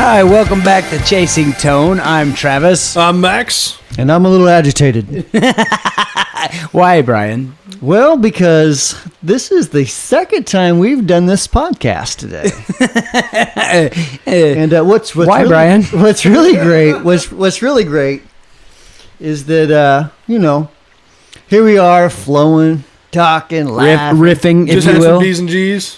Hi, welcome back to Chasing Tone. I'm Travis. I'm Max. And I'm a little agitated. Why, Brian? Well, because this is the second time we've done this podcast today. And what's why, really, Brian? What's really great is that here we are flowing, talking, laughing, Riffing, if Just you had some will. B's and G's.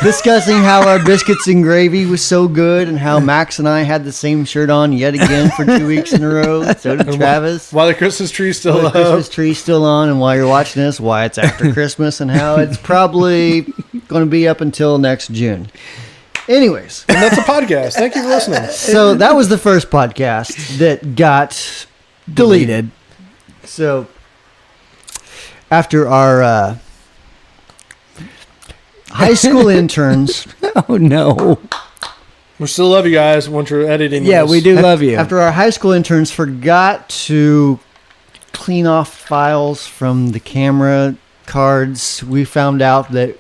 discussing how our biscuits and gravy was so good, and how Max and I had the same shirt on yet again for 2 weeks in a row. So did Travis. While the Christmas tree's still The up. Christmas tree's still on, and while you're watching this, why it's after Christmas, and how it's probably going to be up until next June. Anyways, And that's a podcast. Thank you for listening. so that was the first podcast that got deleted. So after our high school interns, Oh, no. We still love you guys once you're editing Yeah, this. we do love you. after our high school interns forgot to clean off files from the camera cards, we found out that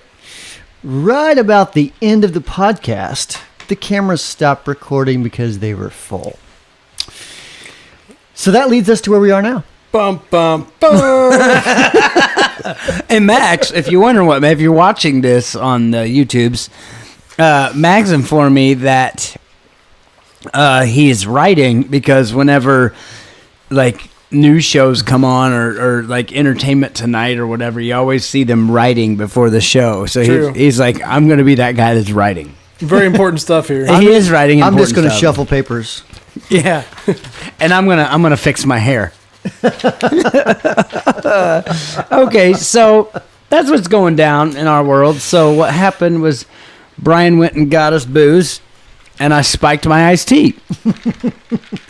right about the end of the podcast, the cameras stopped recording because they were full. So that leads us to where we are now. Bum, bum, bum. And Max, if you're watching this on the YouTubes, Max informed me that he's writing because whenever like news shows come on or like Entertainment Tonight or whatever, you always see them writing before the show. So True. he's like, I'm going to be that guy that's writing. Very important stuff here. He is writing. I'm just going to stuff. shuffle papers. Yeah, and I'm gonna fix my hair. Okay, so that's what's going down in our world. So what happened was Brian went and got us booze, and I spiked my iced tea.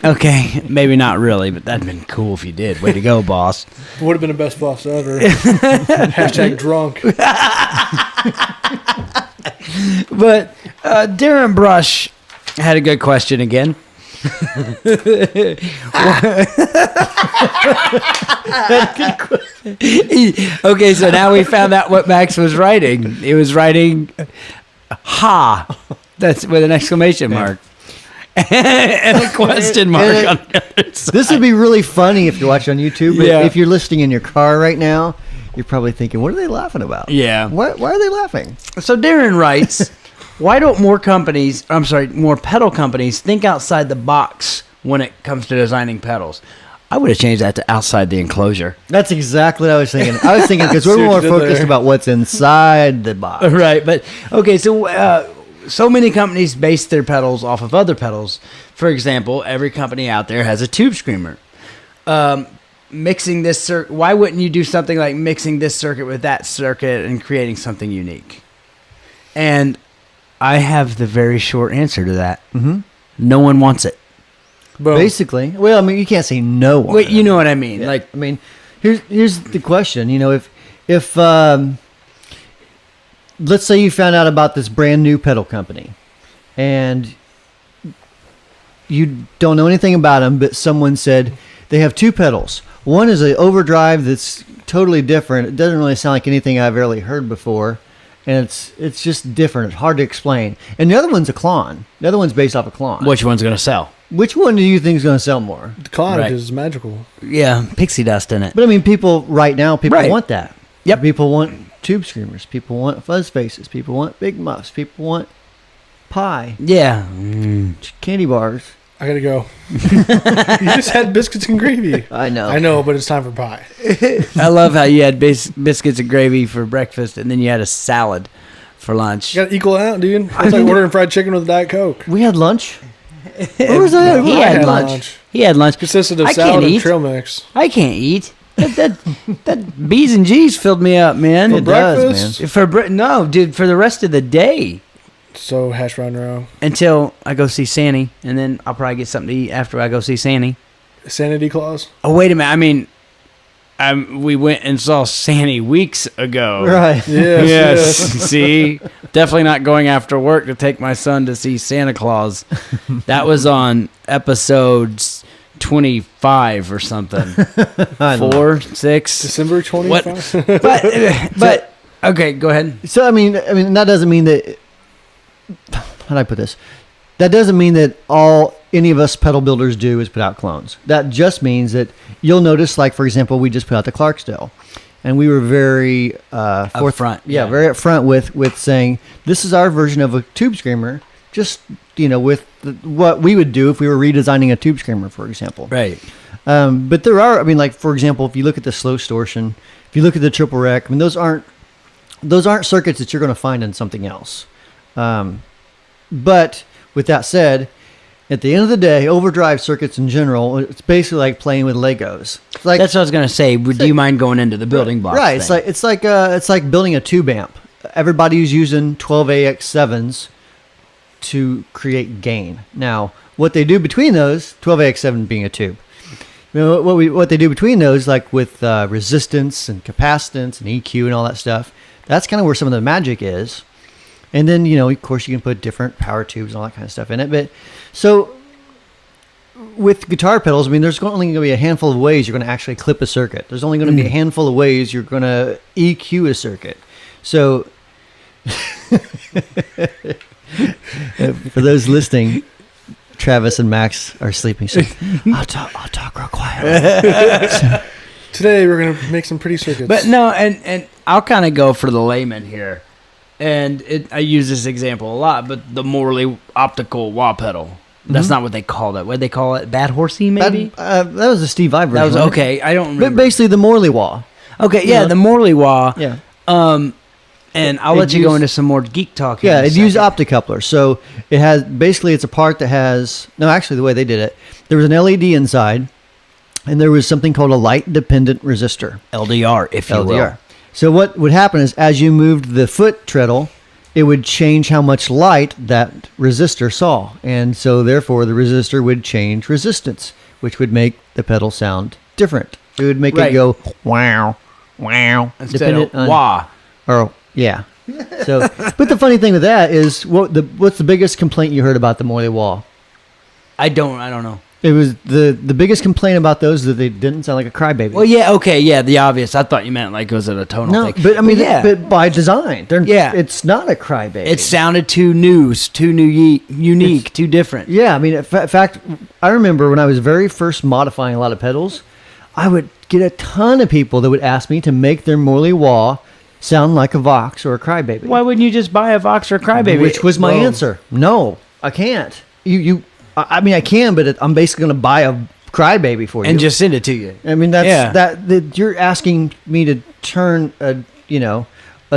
Okay, maybe not really, but that'd been cool if you did. Way to go, boss. Would have been the best boss ever. Hashtag drunk. But Darren Brush had a good question again. Okay, so now we found out what Max was writing. He was writing "ha," that's with an exclamation mark and a question mark on the other side. This would be really funny if you're watching on YouTube, but Yeah. if you're listening in your car right now, you're probably thinking, what are they laughing about? Yeah. Why are they laughing? So Darren writes, "Why don't more pedal companies think outside the box when it comes to designing pedals?" I would have changed that to outside the enclosure. That's exactly what I was thinking. I was thinking because we're See what more you did focused there. about what's inside the box. Right, but okay, so many companies base their pedals off of other pedals. For example, every company out there has a tube screamer. Mixing this circuit, why wouldn't you do something like mixing this circuit with that circuit and creating something unique? And I have the very short answer to that. Mm-hmm. No one wants it. Boom. Basically, well, I mean, you can't say no. Wait, you know what I mean? Yeah. Like, I mean, here's the question. You know, if let's say you found out about this brand new pedal company, and you don't know anything about them, but someone said they have two pedals. One is an overdrive that's totally different. It doesn't really sound like anything I've really heard before, and it's just different. It's hard to explain. And the other one's a Klon. The other one's based off a Klon. which one's going to sell? Which one do you think is going to sell more? The cloud Right. is magical. Yeah, pixie dust in it. But I mean, people right now, people Right. want that. Yep. People want tube screamers. People want fuzz faces. People want big muffs. People want pie, Yeah. candy bars. I gotta go. You just had biscuits and gravy. I know. I know, but it's time for pie. I love how you had biscuits and gravy for breakfast, and then you had a salad for lunch. You gotta equal out, dude. It's like ordering fried chicken with a Diet Coke. We had lunch. Where was that? He I had had lunch. lunch. He had lunch. Consisted of I salad can't and eat. trail mix. I can't eat. That B's and G's filled me up, man. It does, breakfast? man. No, dude, for the rest of the day So hash brown row. until I go see Sandy, and then I'll probably get something to eat after I go see Sandy. Sanity clause. Oh, wait a minute. I mean, we went and saw Sandy weeks ago. Right. Yes. See, definitely not going after work to take my son to see Santa Claus. That was on episodes 25 or something. I know. 4, 6. December 25. But okay, go ahead. So I mean, that doesn't mean that. How do I put this? that doesn't mean that any of us pedal builders do is put out clones. That just means that you'll notice, like, for example, we just put out the Clarksdale. And we were very upfront. Yeah, very upfront with saying, this is our version of a tube screamer, just, with what we would do if we were redesigning a tube screamer, for example. Right. But there are, like, for example, if you look at the slow distortion, if you look at the triple rec, those aren't circuits that you're going to find in something else. But with that said, at the end of the day, overdrive circuits in general, it's basically like playing with Legos. It's like, that's what I was going to say. Do you mind going into the building blocks? Right. thing? It's like building a tube amp. Everybody's using 12AX7s to create gain. Now, what they do between those, 12AX7 being a tube, what they do between those, like with resistance and capacitance and EQ and all that stuff, that's kind of where some of the magic is. And then, of course, you can put different power tubes and all that kind of stuff in it. But so with guitar pedals, there's only going to be a handful of ways you're going to actually clip a circuit. There's only going to be a handful of ways you're going to EQ a circuit. So for those listening, Travis and Max are sleeping. So I'll talk real quiet. Today we're going to make some pretty circuits. But no, and I'll kind of go for the layman here. And I use this example a lot, but the Morley optical wah pedal. That's not what they call it. What they call it? Bad horsey, maybe? That was a Steve Vai version. That was okay. I don't remember. But basically the Morley wah. Okay, yeah, the Morley wah. Yeah. And I'll let you go into some more geek talk here. Yeah, it used optocoupler. So it has, basically it's a part that has, no, actually the way they did it, there was an LED inside, and there was something called a light dependent resistor. LDR, if you will. So what would happen is, as you moved the foot treadle, it would change how much light that resistor saw. And so therefore the resistor would change resistance, which would make the pedal sound different. It would make it go wow, wow. Instead of wah. Or, yeah. So, but the funny thing with that is, what's the biggest complaint you heard about the Morley wah? I don't know. It was the biggest complaint about those is that they didn't sound like a crybaby. Well, yeah, okay, yeah, the obvious. I thought you meant like was it a tonal thing? But but by design, it's not a crybaby. It sounded too unique, too different. Yeah, in fact, I remember when I was very first modifying a lot of pedals, I would get a ton of people that would ask me to make their Morley wah sound like a Vox or a crybaby. Why wouldn't you just buy a Vox or a crybaby? Which was my answer. No, I can't. I can, but I'm basically going to buy a crybaby for you and just send it to you. That you're asking me to turn a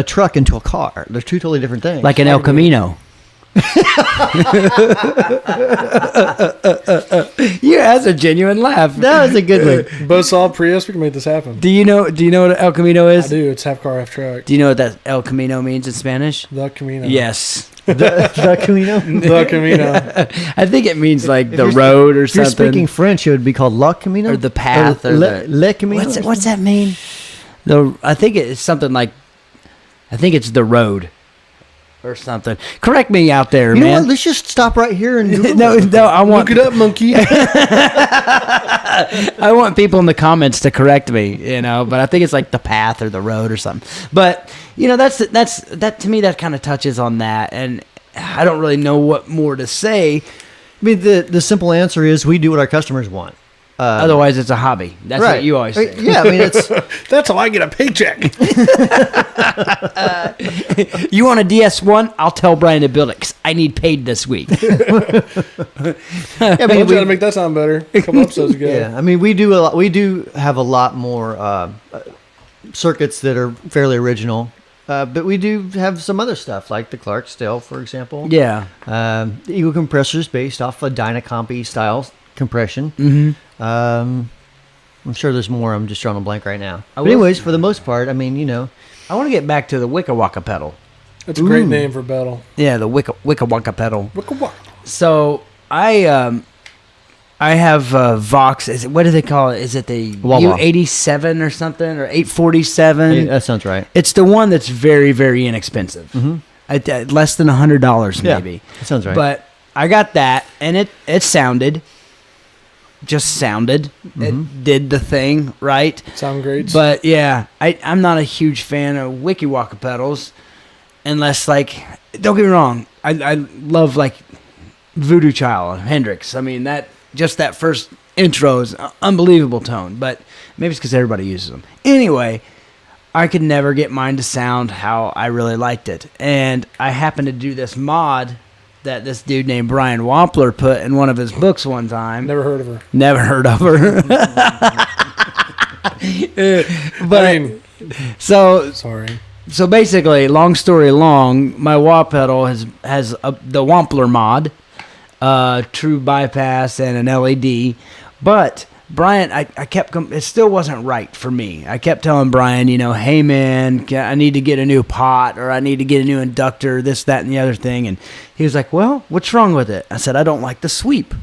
truck into a car. They're two totally different things. Like an El Camino. Yeah, that's a genuine laugh. That was a good one. Both solid Prius, we can make this happen. Do you know what El Camino is? I do. It's half car, half truck. Do you know what that El Camino means in Spanish? The Camino. Yes. The Camino? The Camino. I think it means like the road or something. If you're speaking French, it would be called La Camino? Or the path. Or Le Camino? What's that mean? I think it's something like, I think it's the road or something. Correct me out there, man. You know what? Let's just stop right here and no, I want... Look it up, monkey. I want people in the comments to correct me, but I think it's like the path or the road or something. But, that to me, that kind of touches on that, and I don't really know what more to say. The simple answer is we do what our customers want. Otherwise, it's a hobby. That's what you always say. Yeah, it's... That's how I get a paycheck. You want a DS1? I'll tell Brian to build it because I need paid this week. I told you how to make that sound better a couple episodes ago. Yeah, we do have a lot more circuits that are fairly original. But we do have some other stuff, like the Clarksdale, for example. Yeah. The Eagle compressors based off a Dynacompy style compression. Mm-hmm. I'm sure there's more. I'm just drawing a blank right now. But anyways, for the most part, I want to get back to the Wicca Wacka pedal. That's a great name for a pedal. Yeah, the Wicca Wacka pedal. Wicca Wacka. So I have Vox. What do they call it? Is it the U87 or something, or 847? That sounds right. It's the one that's very, very inexpensive. Mm-hmm. Less than $100 maybe. Yeah, that sounds right. But I got that, and it sounded. Just sounded. Mm-hmm. It did the thing, right? Sound great. But yeah, I'm not a huge fan of Wicca Wacka pedals, unless don't get me wrong, I love Voodoo Child, Hendrix. I mean, that first intro is an unbelievable tone, but maybe it's because everybody uses them. Anyway, I could never get mine to sound how I really liked it. And I happened to do this mod that this dude named Brian Wah-mpler put in one of his books one time. Never heard of her. Never heard of her. But I mean, sorry. So basically, long story long, my wah pedal has the Wah-mpler mod, true bypass, and an LED. But Brian, I kept it still wasn't right for me. I kept telling Brian, hey man, I need to get a new pot, or I need to get a new inductor, this, that, and the other thing. And he was like, well, what's wrong with it? I said, I don't like the sweep.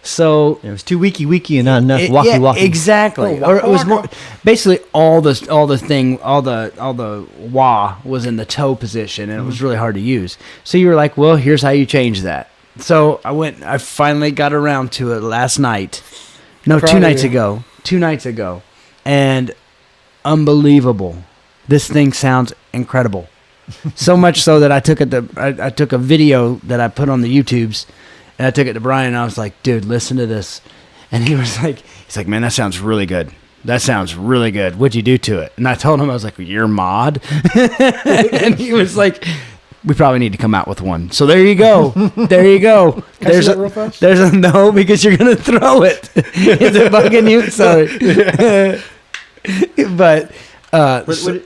So it was too weaky and not enough walkie. Exactly. Or it was more basically all the wah was in the toe position, and it was really hard to use. So you were like, well, here's how you change that. So I finally got around to it last night. No, 2 nights ago. 2 nights ago. And unbelievable. This thing sounds incredible. So much so that I took a video that I put on the YouTubes, and I took it to Brian, and I was like, dude, listen to this. And he's like, man, that sounds really good. That sounds really good. What'd you do to it? And I told him, I was like, your mod? And he was like, we probably need to come out with one. So there you go. There you go. There's a no, because you're gonna throw it. Is it bugging you? Sorry. But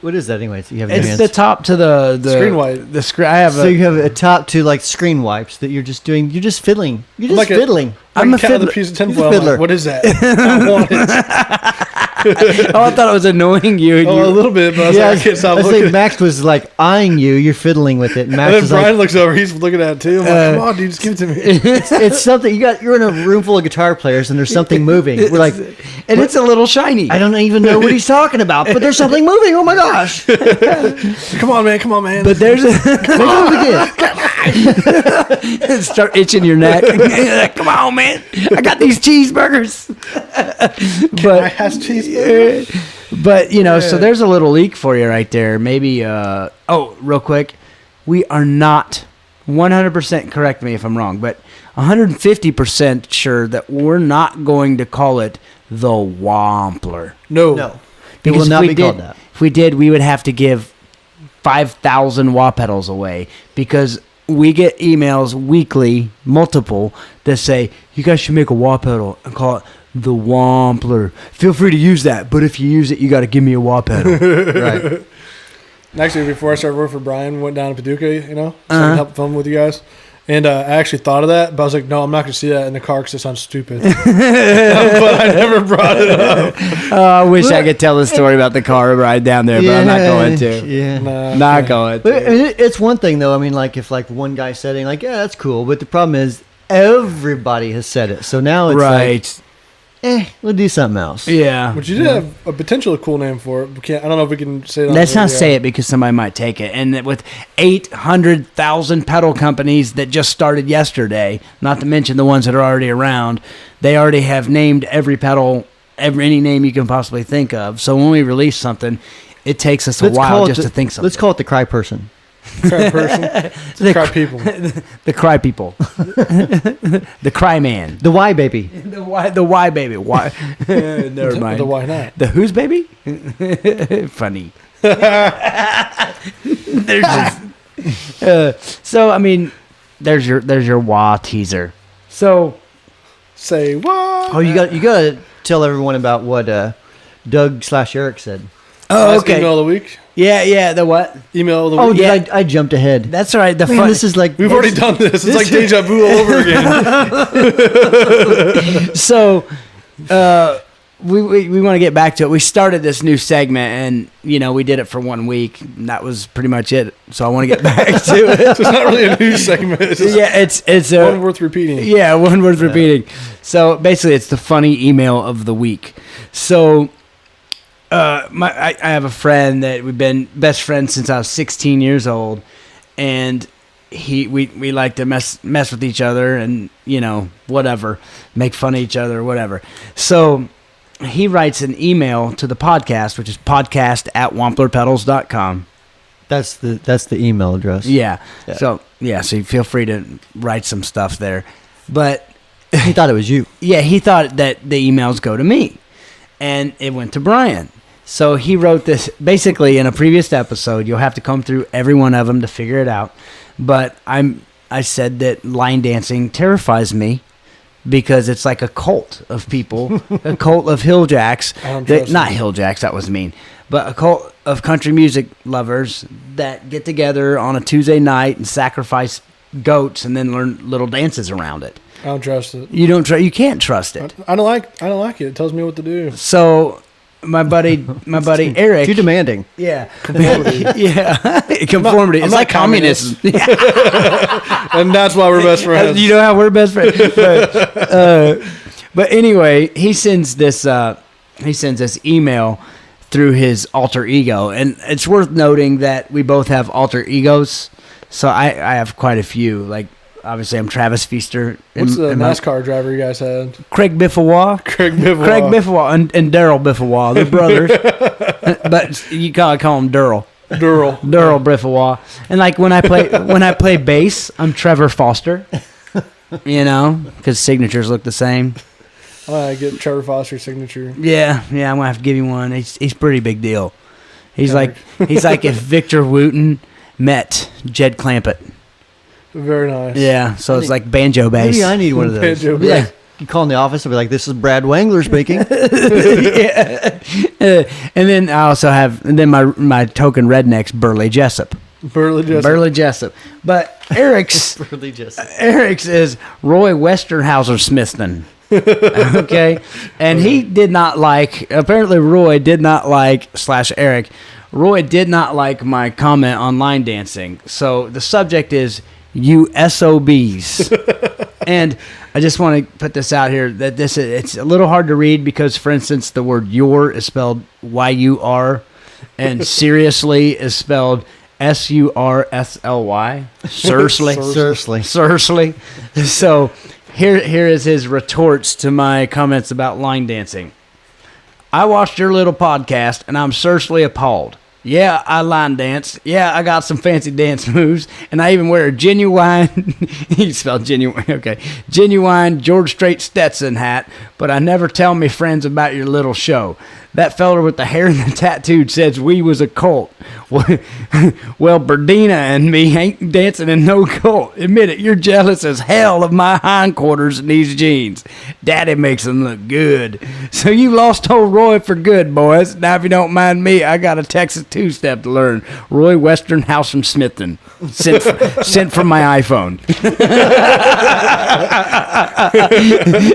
what is that anyways? You have it's the top to the screen wipe. The screen. So you have a top to like screen wipes that you're just doing. You're just fiddling. You're just fiddling. I'm a fiddler. Piece of tinfoil. Like, what is that? I want it. I thought it was annoying you. And a little bit, but I can't stop looking. I think Max was like eyeing you. You're fiddling with it. And Max then was Brian looks over. He's looking at it too. I'm like, come on, dude, just give it to me. It's something you're in a room full of guitar players, and there's something moving. We're like, and it's a little shiny. I don't even know what he's talking about, but there's something moving. Oh my gosh! Come on, man. But there's start itching your neck. Come on, man! I got these cheeseburgers. But I have cheeseburgers. But so there's a little leak for you right there. Maybe. Real quick, we are not 100% correct me if I'm wrong, but 150% sure that we're not going to call it the Wah-mpler. No. It will not be called that. If we did, we would have to give 5,000 wah pedals away, because we get emails weekly, multiple, that say, you guys should make a wah pedal and call it the Wah-mpler. Feel free to use that, but if you use it, you got to give me a wah pedal. Right. Actually, before I started working for Brian, went down to Paducah, so I helped film with you guys. And I actually thought of that, but I was like, no, I'm not going to see that in the car because it sounds stupid. But I never brought it up. I wish I could tell the story about the car ride down there, but I'm not going to. Yeah. Not going to. But it's one thing, though. I mean, like, if like one guy said it, like, yeah, that's cool. But the problem is everybody has said it. So now it's like, we'll do something else. Yeah. But you did have a potentially cool name for it. I don't know if we can say that. Let's not say it because somebody might take it. And with 800,000 pedal companies that just started yesterday, not to mention the ones that are already around, they already have named every pedal, any name you can possibly think of. So when we release something, it takes us a while just to think something. Let's call it the Cry Person. Cry person. The cry people. The cry people. The cry man. The why baby. The why baby. Why? Never mind. The why not? The who's baby? Funny. So I mean, there's your wah teaser. So say what? Oh, you got to tell everyone about what Doug/Eric said. Oh, okay. Email of the week. Yeah. The what? Email of the week. Oh, yeah. I jumped ahead. That's all right. This is like we've already done this. It's like deja vu all over again. So, we want to get back to it. We started this new segment, and we did it for 1 week. And that was pretty much it. So I want to get back to it. So it's not really a new segment. It's one worth repeating. Yeah, one worth repeating. So basically, it's the funny email of the week. So. I have a friend that we've been best friends since I was 16 years old, and we like to mess with each other and whatever, make fun of each other or whatever. So he writes an email to the podcast, which is podcast@wah-mplerpedals.com. That's the email address. Yeah. So you feel free to write some stuff there. But He thought it was you. yeah, he thought that the emails go to me, and it went to Brian. So he wrote this basically in a previous episode. You'll have to comb through every one of them to figure it out. But I said that line dancing terrifies me because it's like a cult of people, a cult of hilljacks. Not hilljacks, that was mean, but a cult of country music lovers that get together on a Tuesday night and sacrifice goats and then learn little dances around it. I don't trust it. You can't trust it. I don't like it. It tells me what to do. So my buddy Eric. Too demanding. Yeah. Conformity. Yeah. Conformity. It's like communism. And that's why we're best friends. You know how we're best friends. But anyway, he sends this email through his alter ego, and it's worth noting that we both have alter egos. So I have quite a few. Like, obviously, I'm Travis Feaster. What's the NASCAR driver you guys had? Craig Bifflewa. Craig Bifflewa and Daryl Bifflewa. They're brothers. But you gotta call him Daryl Bifflewa. And like when I play bass, I'm Trevor Foster. You know, because signatures look the same. I get Trevor Foster's signature. Yeah, I'm gonna have to give you one. He's pretty big deal. He's like if Victor Wooten met Jed Clampett. Very nice. Yeah, so it's like banjo bass. Maybe I need one of those. Banjo Yeah. bass. You call in the office and be like, "This is Brad Wangler speaking." Yeah. And then I also have my token rednecks Burley Jessup. Burley Jessup. But Eric's is Roy Westerhauser Smithson. Okay, and he did not like. Apparently, Roy did not like / Eric. Roy did not like my comment on line dancing. So the subject is you SOBs. And I just want to put this out here that it's a little hard to read because, for instance, the word your is spelled YUR and seriously is spelled SURSLY. Seriously. So here is his retorts to my comments about line dancing. I watched your little podcast and I'm seriously appalled. Yeah, I line dance. Yeah, I got some fancy dance moves. And I even wear a genuine, he spelled genuine, okay, genuine George Strait Stetson hat. But I never tell me friends about your little show. That feller with the hair and the tattooed says we was a cult. Well, Berdina and me ain't dancing in no cult. Admit it, you're jealous as hell of my hindquarters in these jeans. Daddy makes them look good. So you lost old Roy for good, boys. Now, if you don't mind me, I got a Texas two-step to learn. Roy Westernhouse from Smithton. Sent from my iPhone.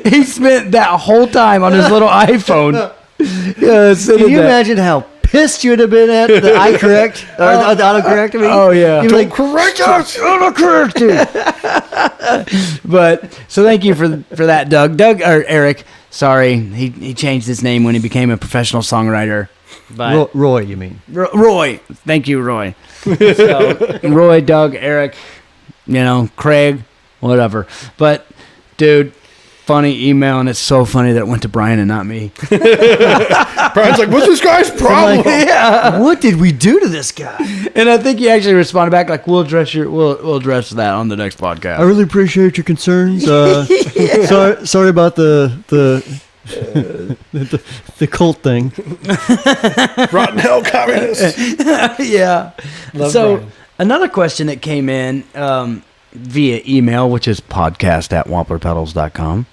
He spent that whole time on his little iPhone. Can you imagine how pissed you would have been at the iCorrect or the autocorrect? I mean, oh yeah, you'd be like, correct us. autocorrect it. But so thank you for that, Doug. Or Eric. Sorry, he changed his name when he became a professional songwriter. But Roy, you mean? Roy. Thank you, Roy. So, Roy, Doug, Eric, Craig, whatever. But dude. Funny email, and it's so funny that it went to Brian and not me. Brian's like, what's this guy's problem? Like, yeah. What did we do to this guy? And I think he actually responded back like, we'll address that on the next podcast. I really appreciate your concerns. Sorry about the cult thing. Rotten hell communists. Yeah. Love so Brian. Another question that came in via email, which is podcast@wamplerpedals.com.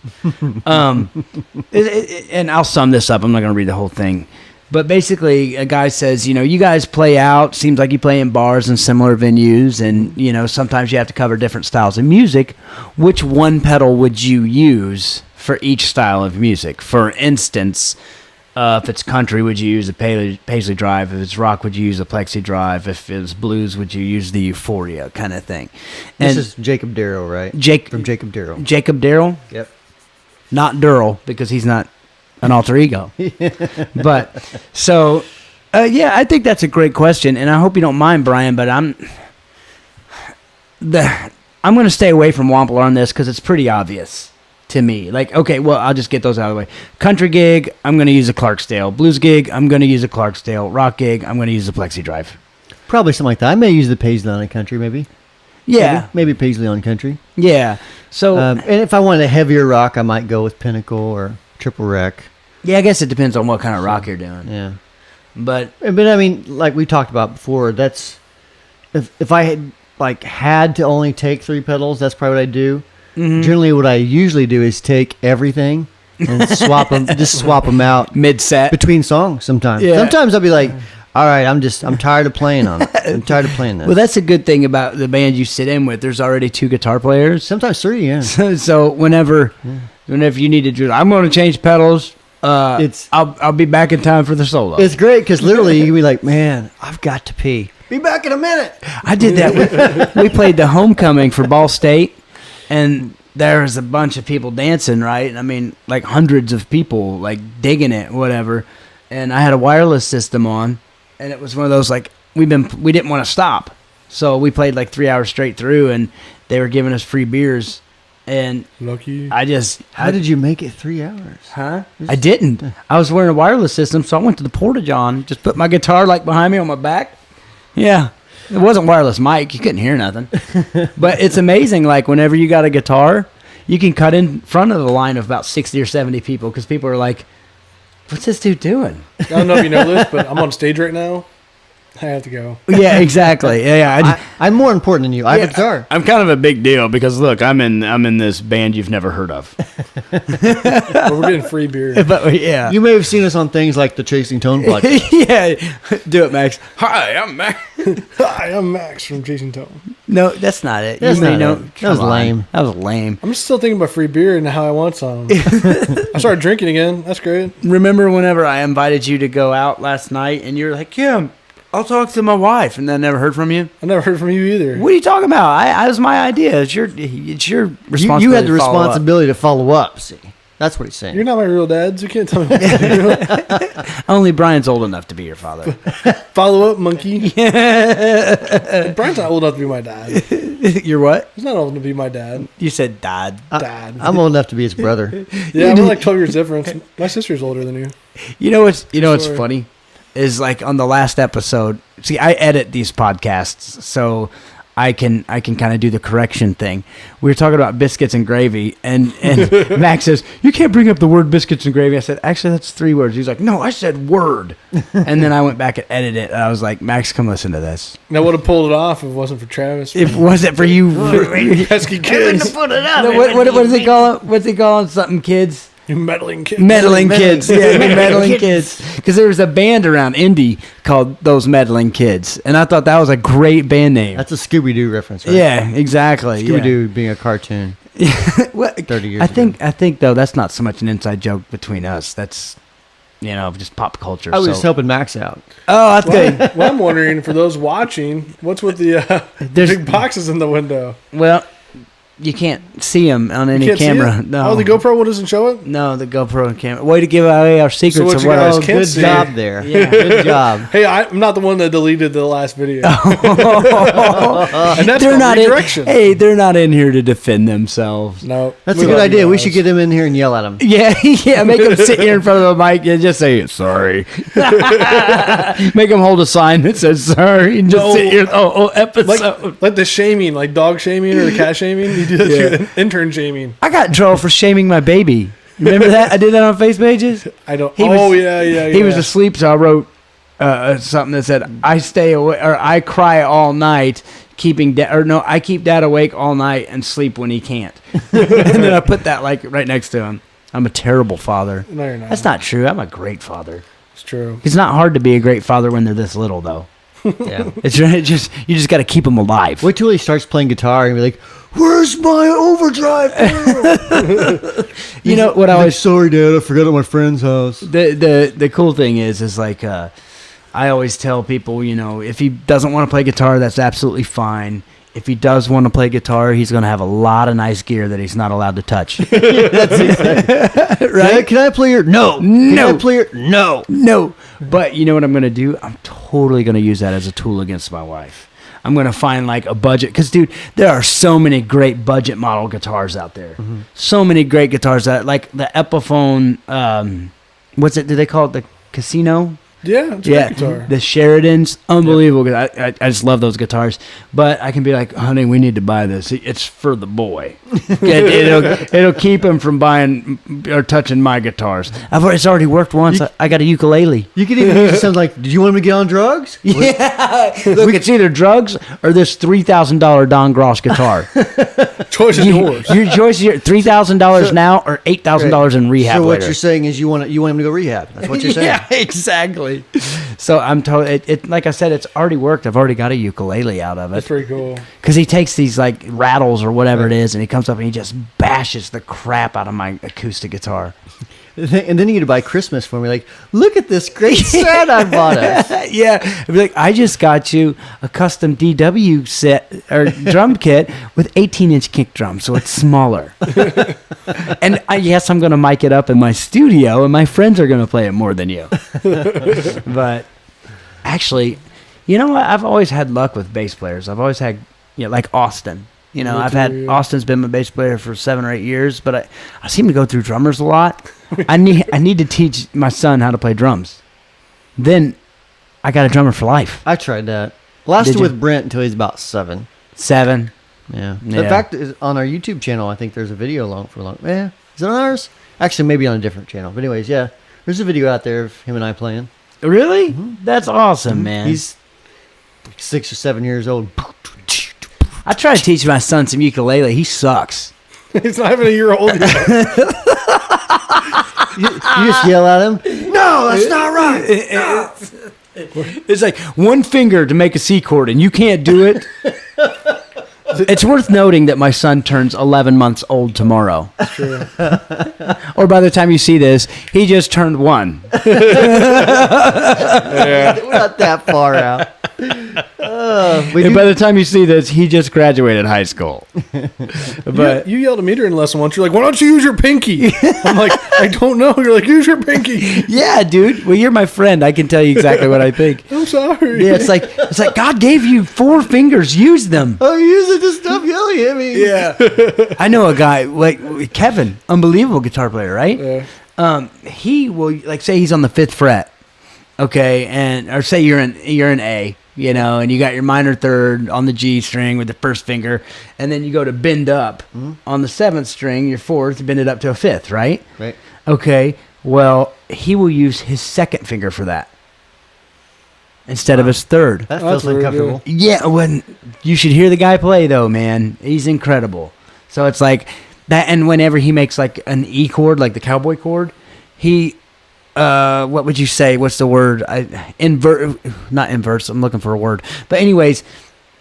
And I'll sum this up. I'm not going to read the whole thing. But basically, a guy says, you guys play out. Seems like you play in bars and similar venues. And, sometimes you have to cover different styles of music. Which one pedal would you use for each style of music? For instance, if it's country, would you use a Paisley drive? If it's rock, would you use a Plexi drive? If it's blues, would you use the Euphoria kind of thing? And this is Jacob Darrow, right? From Jacob Darrow. Jacob Darrow? Yep. Not Durrell, because he's not an alter ego. But, so, I think that's a great question. And I hope you don't mind, Brian, but I'm going to stay away from Wah-mpler on this because it's pretty obvious. To me, like, okay, well, I'll just get those out of the way. Country gig, I'm going to use a Clarksdale. Blues gig, I'm going to use a Clarksdale. Rock gig, I'm going to use a Plexi drive. Probably something like that. I may use the Paisley on a country, maybe. Yeah. Maybe Paisley on country. Yeah. So And if I wanted a heavier rock, I might go with Pinnacle or Triple Wreck. yeah, I guess it depends on what kind of rock you're doing. Yeah. But But I mean, like we talked about before, that's if I had to only take 3 pedals, that's probably what I do. mhm. Generally, what I usually do is take everything and swap them out mid-set. between songs. Sometimes, Yeah. sometimes I'll be like, all right, I'm tired of playing on it. I'm tired of playing this. Well, that's a good thing about the band you sit in with. There's already 2 guitar players. Sometimes 3, yeah. So whenever you need to do, I'm going to change pedals. I'll be back in time for the solo. It's great because literally you can be like, man, I've got to pee. Be back in a minute. I did that. We played the homecoming for Ball State, and there was a bunch of people dancing, right? I mean, like hundreds of people, like digging it, whatever. And I had a wireless system on, and it was one of those like we didn't want to stop, so we played like 3 hours straight through, and they were giving us free beers. And Lucky. How did you make it 3 hours? Huh? I didn't. I was wearing a wireless system, so I went to the porta-john, just put my guitar like behind me on my back. Yeah. It wasn't wireless mic. You couldn't hear nothing. But it's amazing, like, whenever you got a guitar, you can cut in front of the line of about 60 or 70 people because people are like, what's this dude doing? I don't know if you know this, but I'm on stage right now. I have to go. Yeah, exactly. Yeah. I'm more important than you. I have a guitar. I'm kind of a big deal because, look, I'm in this band you've never heard of. But we're getting free beer. But, yeah. You may have seen us on things like the Chasing Tone podcast. Yeah. Do it, Max. Hi, I'm Max. Hi, I'm Max from Chasing Tone. No, that's not it. That's You may not know- it. That was Come on. lame. That was lame. I'm still thinking about free beer and how I want some. I started drinking again. That's great. Remember whenever I invited you to go out last night and you're like, yeah, I'll talk to my wife, and then never heard from you? I never heard from you either. What are you talking about? I was my idea. It's your responsibility. You had the to follow up. responsibility to follow up. See, that's what he's saying. You're not my real dad, so you can't tell me what to do. Only Brian's old enough to be your father. Follow up, monkey. Brian's not old enough to be my dad. You're what? He's not old enough to be my dad. You said dad. Dad. I'm old enough to be his brother. Yeah, we're like 12 years difference. My sister's older than you. You know what's Sorry. funny is like on the last episode. See, I edit these podcasts, so I can kind of do the correction thing. We were talking about biscuits and gravy, and Max says, you can't bring up the word biscuits and gravy. I said, actually, that's 3 words. He's like, no, I said word. And then I went back and edited it, and I was like, Max, come listen to this. And I would have pulled it off if it wasn't for Travis. If it wasn't for you, pesky kids. Put it up. no, what does he call it? What's he calling something kids? You meddling kids. Meddling kids. Yeah, you meddling kids. Because there was a band around Indy called Those Meddling Kids. And I thought that was a great band name. That's a Scooby-Doo reference, right? Yeah, exactly. Scooby-Doo being a cartoon Well, 30 years I ago. think though that's not so much an inside joke between us. That's just pop culture. I was so. just helping Max out. Oh, that's good. Well, I'm wondering, for those watching, what's with the There's big boxes in the window? well, you can't see them on any You can't see camera. it? No. Oh, the GoPro one doesn't show it? No, the GoPro camera. Way to give away our secrets what of you what guys I Oh, can't good see. job there. Yeah. Good job. Hey, I'm not the one that deleted the last video. And that's they're called not redirection. they're not in here to defend themselves. No. That's we a good love idea. you We guys. should get him in here and yell at him. Yeah, make them sit here in front of the mic and just say sorry. Make them hold a sign that says sorry and just No. sit here the whole episode. Like the shaming, like dog shaming or the cat shaming. You do that to intern shaming. I got in trouble for shaming my baby. Remember that? I did that on face pages. I don't. He oh was- yeah. He was asleep, so I wrote something that said, "I stay awake or I cry all night, I keep Dad awake all night and sleep when he can't." And then I put that like right next to him. I'm a terrible father. No, you're not. That's not true. I'm a great father. It's true. It's not hard to be a great father when they're this little, though. Yeah. You just got to keep them alive. Wait till he starts playing guitar and be like, "Where's my overdrive?" You know what I Like, always sorry, Dad, I forgot at my friend's house. the cool thing is like I always tell people, if he doesn't want to play guitar, that's absolutely fine. If he does want to play guitar, he's going to have a lot of nice gear that he's not allowed to touch. That's exactly right. Can I play your? No. Can No. I play your? No. No, but you know what I'm going to do? I'm totally going to use that as a tool against my wife. I'm going to find like a budget. Because, dude, there are so many great budget model guitars out there. Mm-hmm. So many great guitars that, like the Epiphone, what's it? Do they call it the Casino? Yeah, it's a Yeah, great guitar. the Sheridans, unbelievable. I just love those guitars. But I can be like, honey, we need to buy this. It's for the boy. It'll keep him from buying or touching my guitars. It's already worked once. I got a ukulele. You could even use something like, "Do you want me to get on drugs?" Yeah, look, it's either drugs or this $3,000 Don Gross guitar. Choice is yours. Your choice is $3,000 now or $8,000 in rehab. So what later. you're saying is you want him to go rehab. That's what you're saying. Yeah, exactly. So I'm totally. Like I said, it's already worked. I've already got a ukulele out of That's it pretty cool. because he takes these like rattles or whatever it is, and he comes up and he just bashes the crap out of my acoustic guitar. And then you get to buy Christmas for me. Like, look at this great set I bought us. Yeah, I'd be like, I just got you a custom DW set or drum kit with 18-inch kick drums, so it's smaller. And yes, I'm going to mic it up in my studio, and my friends are going to play it more than you. But actually, you know what? I've always had luck with bass players. I've always had, like Austin. I've had Austin's been my bass player for 7 or 8 years, but I seem to go through drummers a lot. I need to teach my son how to play drums. Then I got a drummer for life. I tried that. Lasted Did you? with Brent until he's about 7. 7. Yeah. Yeah. In fact, on our YouTube channel, I think there's a video Yeah. Is it on ours? Actually, maybe on a different channel. But anyways, yeah. There's a video out there of him and I playing. Really? That's awesome, man. He's 6 or 7 years old. I try to teach my son some ukulele. He sucks. He's not even a year old yet. You just yell at him. No, that's not right. It's like one finger to make a C chord, and you can't do it. It's worth noting that my son turns 11 months old tomorrow. True. Or by the time you see this, he just turned 1. Yeah. We're not that far out. And by the time you see this, he just graduated high school. But You yelled at me during lesson once. You're like, why don't you use your pinky? I'm like, I don't know. You're like, use your pinky. yeah, dude. Well, you're my friend. I can tell you exactly what I think. I'm sorry. Yeah, it's like God gave you 4 fingers. Use them. Oh, use it to stop yelling at me. Yeah. I know a guy like Kevin, unbelievable guitar player, right? Yeah. He will like say he's on the 5th fret, okay, or say you're in A, and you got your minor 3rd on the G string with the 1st finger, and then you go to bend up on the 7th string, your 4th, bend it up to a 5th, right? Right. Okay. Well, he will use his 2nd finger for that instead of his 3rd. That feels That's really uncomfortable. Yeah, when you should hear the guy play though, man. He's incredible. So it's like that, and whenever he makes like an E chord, like the cowboy chord, he what would you say? What's the word? Not inverts. I'm looking for a word. But anyways,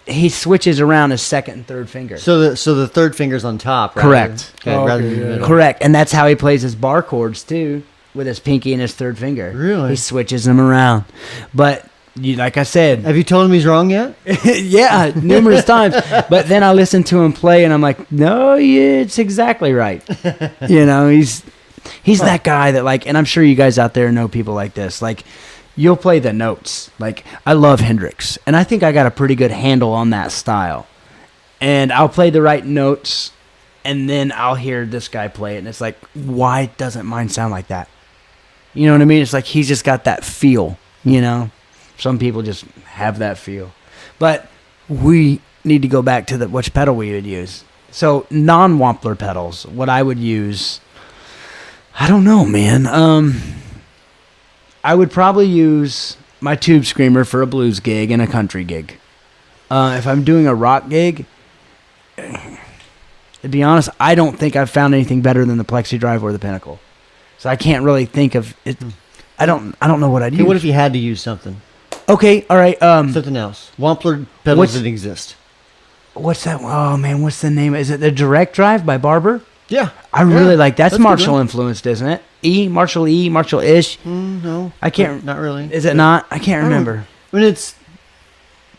he switches around his 2nd and 3rd finger. So the 3rd finger's on top, right? Correct. Okay, Oh, rather okay, than the yeah. middle. Correct, and that's how he plays his bar chords too, with his pinky and his 3rd finger. Really? He switches them around, but. Like I said, Have you told him he's wrong yet? yeah, numerous times. But then I listen to him play, and I'm like, no, yeah, it's exactly right. He's that guy that like, and I'm sure you guys out there know people like this. Like, you'll play the notes. Like, I love Hendrix, and I think I got a pretty good handle on that style. And I'll play the right notes, and then I'll hear this guy play it, and it's like, why doesn't mine sound like that? You know what I mean? It's like he's just got that feel, Some people just have that feel. But we need to go back to which pedal we would use. So non-Wah-mpler pedals, what I would use, I don't know, man. I would probably use my Tube Screamer for a blues gig and a country gig. If I'm doing a rock gig, to be honest, I don't think I've found anything better than the Plexi Drive or the Pinnacle. So I can't really think of it. I don't know what I'd Hey, use. what if you had to use something? Okay, all right. Something else. Wah-mpler pedals What's- didn't exist. What's that? Oh man, what's the name? Is it the Direct Drive by Barber? Yeah. I really like that's That's a good Marshall one. influenced, isn't it? Marshall-ish. No. I can't. Not really. Is it not? I can't I don't- remember. I mean, it's.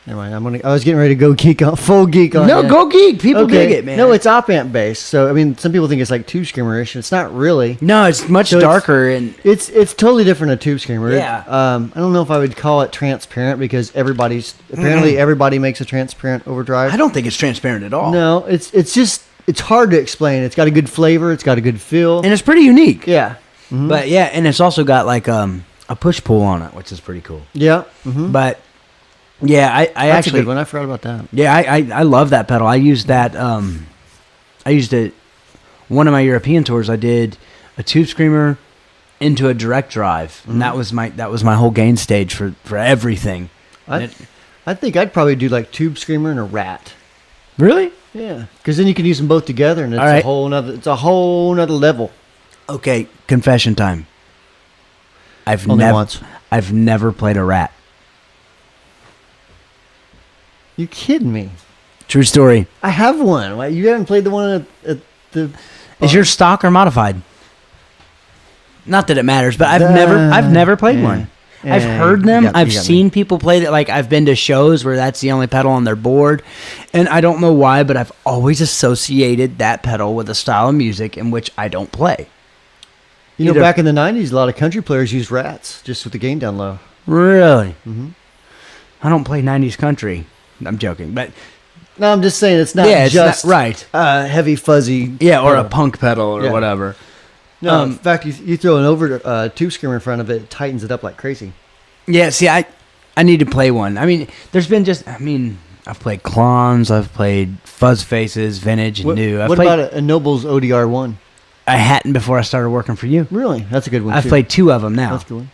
Never mind. I was getting ready to go full geek on No, it. go geek. People dig it, man. No, it's op amp based. So I mean, some people think it's like Tube Screamer-ish. It's not really. no, it's much So it's- darker and It's totally different than Tube Screamer. Yeah. I don't know if I would call it transparent because apparently everybody makes a transparent overdrive. I don't think it's transparent at all. No, it's hard to explain. It's got a good flavor. It's got a good feel. And it's pretty unique. Yeah. But yeah, and it's also got like a push pull on it, which is pretty cool. Yeah. Mm-hmm. But yeah, I That's actually a good one. I forgot about that. Yeah, I love that pedal. I used that. I used it. One of my European tours, I did a Tube Screamer into a direct drive, and that was my whole gain stage for everything. I think I'd probably do like Tube Screamer and a Rat. Really? Yeah, because then you can use them both together, and it's All right. a whole nother level. Okay, confession time. Only once. I've never played a Rat. You kidding me? True story. I have one. Why, you haven't played the one at the? Is yours stock or modified? Not that it matters, but I've never played one. I've heard them. I've seen people play that. Like, I've been to shows where that's the only pedal on their board, and I don't know why, but I've always associated that pedal with a style of music in which I don't play. You know, back in the 90s, a lot of country players used Rats just with the gain down low. Really? Mm-hmm. I don't play 90s country. I'm joking, but No, I'm just saying it's not just right. Heavy fuzzy. Yeah, or a punk pedal or whatever. No, in fact, you throw an over Tube Screamer in front of it, it tightens it up like crazy. Yeah, see, I need to play one. I mean, there's been I've played Clones, I've played Fuzz Faces, Vintage, and New. What about a Noble's ODR1? I hadn't before I started working for you. Really? That's a good one, I've played two of them now. That's a good one.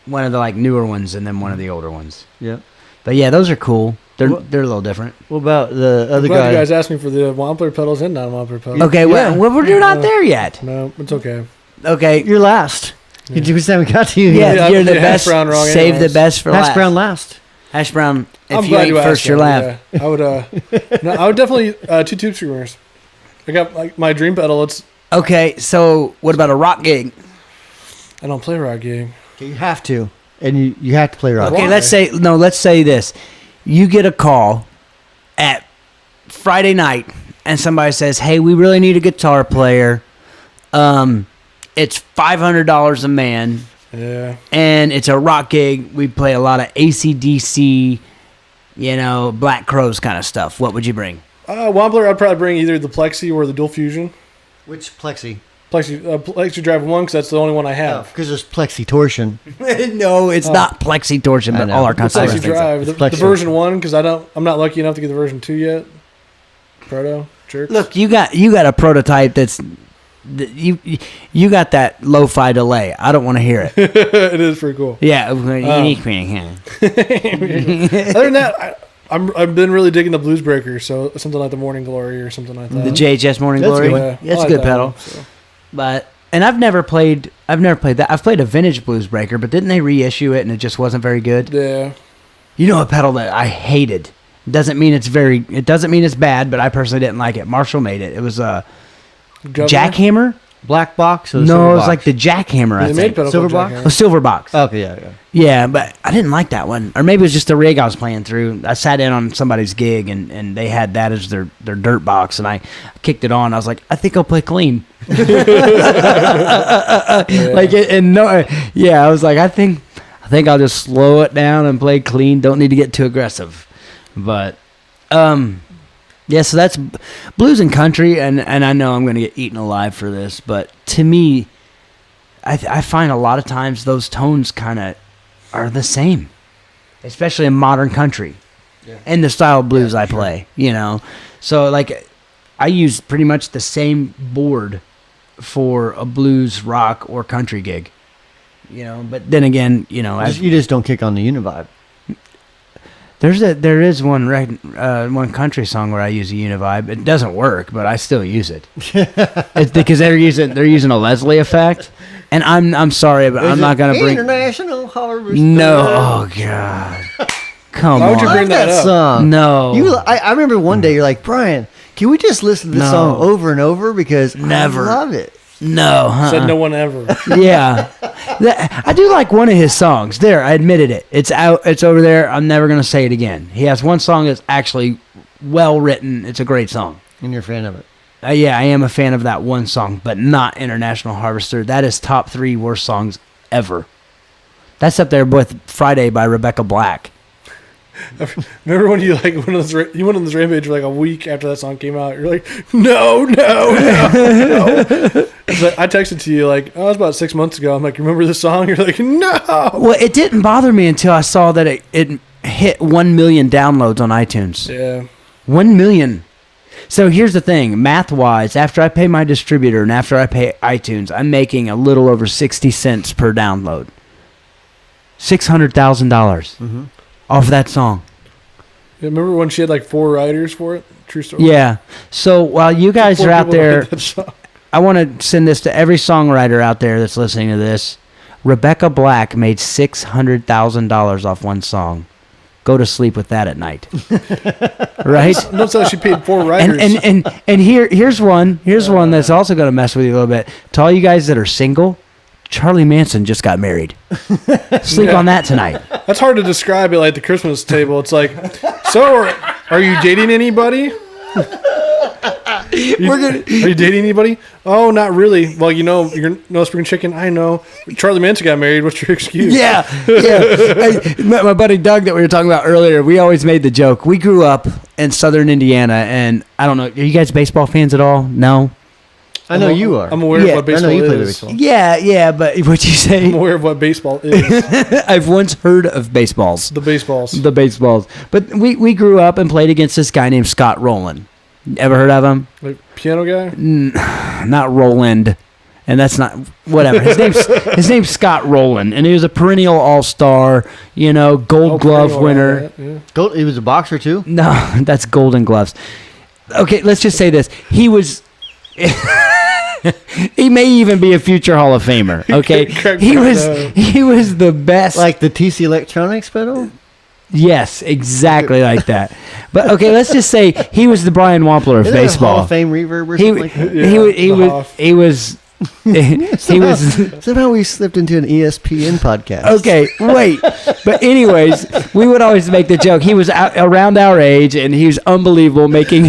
One of the newer ones and then one of the older ones. Yeah. But yeah, those are cool. They're a little different. What about the other guy? You guys asked me for the Wah-mpler pedals and non-Wah-mpler pedals. Okay, well, we're not there yet. No, it's okay. Okay. You're last. Yeah. You just haven't got to you Yeah, yet. you're the hash best. brown wrong Save anyways. the best for last. Hash brown last. Hash brown. If I'm you glad ain't you first, asked you're that, last. yeah. I would definitely two Tube Screamers. I got my dream pedal. Okay, so what about a rock gig? I don't play rock gig. Okay, you have to, and you have to play rock. Okay, Why? let's say this. You get a call at Friday night, and somebody says, "Hey, we really need a guitar player. It's $500 a man, Yeah. and it's a rock gig. We play a lot of AC/DC, Black Crowes kind of stuff. What would you bring?" Wah-mpler, I'd probably bring either the Plexi or the Dual Fusion. Which Plexi? Plexi Drive 1, because that's the only one I have. Because there's Plexi Torsion. No, it's not Plexi Torsion, I but know. all our The customers Plexi think so. Drive. The Plexi. version 1, because I'm not lucky enough to get the version 2 yet. Proto. Jerks. Look, you got a prototype that's you got that lo-fi delay. I don't want to hear it. It is pretty cool. Yeah, unique thing. Other than that, I've been really digging the Blues Breaker, so something like the Morning Glory or something like that. The JHS Morning That's Glory. good. Yeah, That's I a good that pedal. one, so. And I've never played that. I've played a vintage Blues Breaker, but didn't they reissue it and it just wasn't very good? Yeah. You know a pedal that I hated. It doesn't mean it's bad, but I personally didn't like it. Marshall made it. It was a Governor? Jackhammer. Black box or No, silver it was box? like the Jackhammer. I They made think. pedal Silver called box? Jackhammer. A silver box. Okay, yeah. Yeah, but I didn't like that one. Or maybe it was just the rig I was playing through. I sat in on somebody's gig and they had that as their dirt box, and I kicked it on. I was like, I think I'll play clean. I was like, I think I'll just slow it down and play clean. Don't need to get too aggressive. But yeah, so that's blues and country, and I know I'm going to get eaten alive for this, but to me, I find a lot of times those tones kind of are the same, especially in modern country and the style of blues I play, So, I use pretty much the same board for a blues, rock, or country gig, But then again, You just don't kick on the Univibe. There is one country song where I use a Univibe. It doesn't work, but I still use it. It's because they're using a Leslie effect, and I'm sorry, but I'm not gonna bring International Harvest. no. Oh God, come Why would you on. bring that up? song. No, I remember one day you're like, Brian, can we just listen to this No. song over and over because Never. I love it. no. Said no one ever. Yeah, I do like one of his songs. There, I admitted it. It's out. It's over there. I'm never gonna say it again. He has one song that's actually well written. It's a great song. And you're a fan of it. Yeah, I am a fan of that one song, but not International Harvester. That is top 3 worst songs ever. That's up there with Friday by Rebecca Black. Remember when you like went on this rampage for like a week after that song came out? You're like, no. It's like, I texted to you like, oh, it was about 6 months ago. I'm like, remember this song? You're like, no. Well, it didn't bother me until I saw that it hit 1 million downloads on iTunes. Yeah. 1 million. So here's the thing, math-wise, after I pay my distributor and after I pay iTunes, I'm making a little over 60 cents per download. $600,000 off that song. Yeah, remember when she had like 4 writers for it? True story. Yeah. So while you guys are out there, that I want to send this to every songwriter out there that's listening to this. Rebecca Black made $600,000 off one song. Go to sleep with that at night. Right? Notice how she paid 4 writers. And here's one that's also going to mess with you a little bit. To all you guys that are single, Charlie Manson just got married. Sleep on that tonight. That's hard to describe it like the Christmas table. It's like, so are you dating anybody? Are you dating anybody? Oh, not really. Well, you're no spring chicken. I know. Charlie Manson got married. What's your excuse? Yeah. My buddy Doug that we were talking about earlier, we always made the joke. We grew up in southern Indiana, and I don't know, are you guys baseball fans at all? No? I know you are. I'm aware of what baseball is. Baseball. Yeah, but what'd you say? I'm aware of what baseball is. I've once heard of baseballs. The baseballs. But we grew up and played against this guy named Scott Rowland. Ever heard of him? Like piano guy? Not Roland. And that's not, whatever. His name's Scott Rowland. And he was a perennial all-star, gold glove winner. Yeah. He was a boxer too? No, that's Golden Gloves. Okay, let's just say this. He was... he may even be a future Hall of Famer. Okay, he was the best. Like the TC Electronics pedal? Yes, exactly like that. But okay, let's just say he was the Brian Wah-mpler of Isn't that a baseball. Hall of Fame reverb or something like that? He was. Somehow we slipped into an ESPN podcast. Okay, wait. But anyways, we would always make the joke. He was around our age, and he was unbelievable, making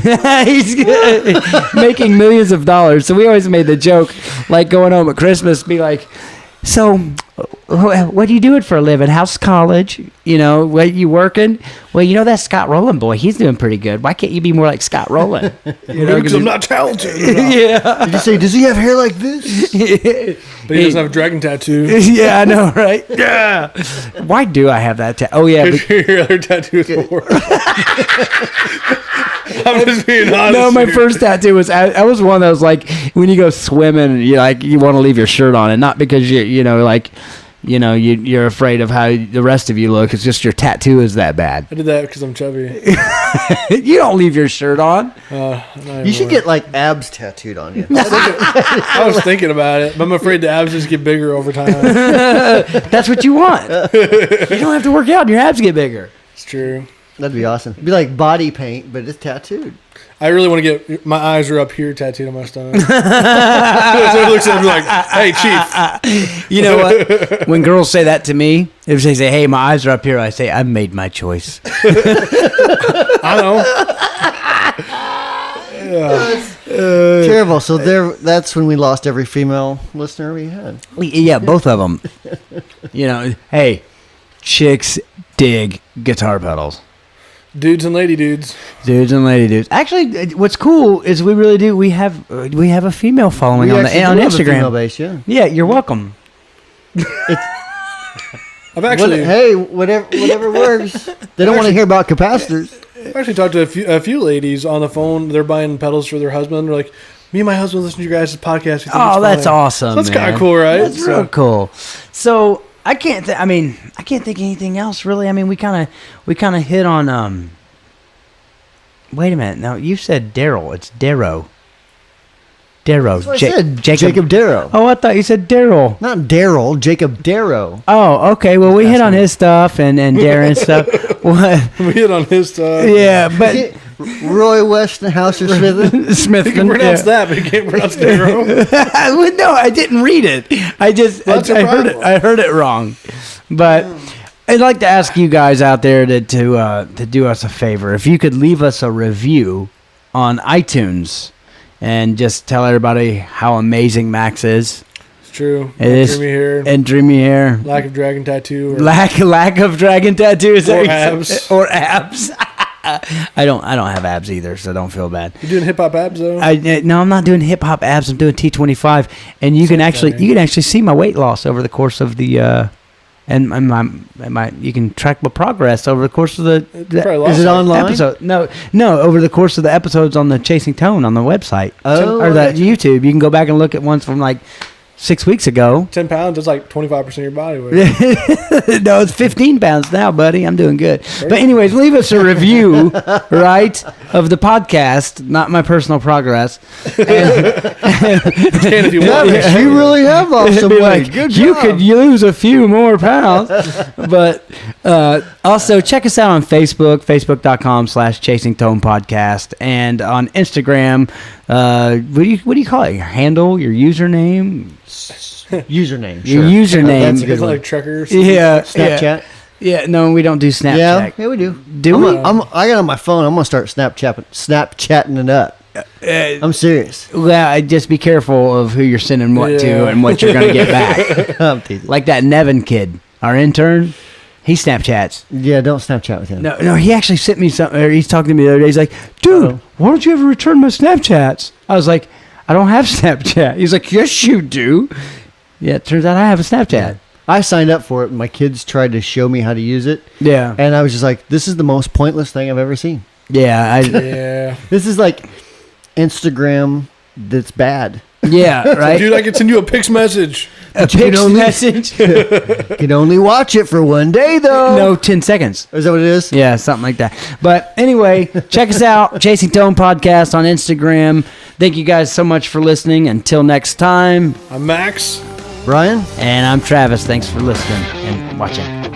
making millions of dollars. So we always made the joke, like going home at Christmas, be like, so what do you do it for a living? How's college? What you working? Well, that Scott Rowland boy, he's doing pretty good. Why can't you be more like Scott Rowland? Because I'm not talented. Yeah. Did you say, does he have hair like this? But he doesn't have a dragon tattoo. Yeah, I know, right? Yeah. Why do I have that tattoo? Oh, yeah. Your other tattoo is more. I'm just being honest. No, my first tattoo was, I was one that was like, when you go swimming, you want to leave your shirt on, and not because you're afraid of how the rest of you look. It's just your tattoo is that bad. I did that because I'm chubby. You don't leave your shirt on. You should get like abs tattooed on you. I was thinking about it, but I'm afraid the abs just get bigger over time. That's what you want. You don't have to work out and your abs get bigger. It's true. That'd be awesome. It'd be like body paint, but it's tattooed. I really want to get my eyes are up here tattooed on my stomach. So it looks at me like, hey, Chief. You know what? When girls say that to me, if they say, hey, my eyes are up here, I say, I've made my choice. I know. Terrible. So that's when we lost every female listener we had. Yeah, both of them. Hey, chicks dig guitar pedals. Dudes and lady dudes. Actually, what's cool is we really do. We have a female following on Instagram. Female base, yeah. Yeah, you're welcome. I've actually. Whatever works. They don't want to hear about capacitors. I've actually talked to a few ladies on the phone. They're buying pedals for their husband. They're like, me and my husband listen to your guys' podcast. That's awesome. So that's kind of cool, right? That's real cool. So. I can't think of anything else really. I mean, we kind of hit on. Wait a minute. Now you said Daryl. It's Darrow. I said Jacob Darrow. Oh, I thought you said Daryl. Not Daryl. Jacob Darrow. Oh, okay. Well, we hit on his stuff and Darren stuff. What? We hit on his stuff. Yeah, but. Roy Westinghouse or Smith. He can pronounce that, but he can't pronounce Darrow. No, I didn't read it. I heard it wrong. But I'd like to ask you guys out there to do us a favor. If you could leave us a review on iTunes and just tell everybody how amazing Max is. It's true. It is. Dreamy hair. And dreamy hair. Lack of dragon tattoo. Or Lack of dragon tattoos. Or abs. Or abs. I don't have abs either, so don't feel bad. You doing hip hop abs though? No, I'm not doing hip hop abs. I'm doing T25, and you can actually see my weight loss over the course of the and my you can track my progress over the course of the is it online episode? No, over the course of the episodes on the Chasing Tone on the website or the YouTube. You can go back and look at ones from like 6 weeks ago. 10 pounds is like 25% of your body weight. No, it's 15 pounds now, buddy. I'm doing good. But anyways, leave us a review, right, of the podcast, not my personal progress. If you want. You really have lost some weight. Like, Good you job. could lose a few more pounds. But also check us out on Facebook, facebook.com/Chasing Tone Podcast, and on Instagram. What do you call it? Your handle, your username. Username. Your Sure. username. That's a good one. Like truckers. Yeah. Snapchat. Yeah. No, we don't do Snapchat. Yeah, we do. Do we? I got it on my phone. I'm gonna start Snapchatting it up. I'm serious. Well, just be careful of who you're sending what to and what you're gonna get back. I'm teasing. Like that Nevin kid, our intern. He Snapchats. Yeah, don't Snapchat with him. No, he actually sent me something. Or he's talking to me the other day. He's like, dude, why don't you ever return my Snapchats? I was like, I don't have Snapchat. He's like, yes, you do. Yeah, it turns out I have a Snapchat. I signed up for it. My kids tried to show me how to use it. Yeah. And I was just like, this is the most pointless thing I've ever seen. Yeah. Yeah. This is like Instagram that's bad. Yeah, right? Dude, I can send you a pics message. A picture message? You can only watch it for one day, though. No, 10 seconds. Is that what it is? Yeah, something like that. But anyway, check us out, Chasing Tone Podcast on Instagram. Thank you guys so much for listening. Until next time. I'm Max. Brian? And I'm Travis. Thanks for listening and watching.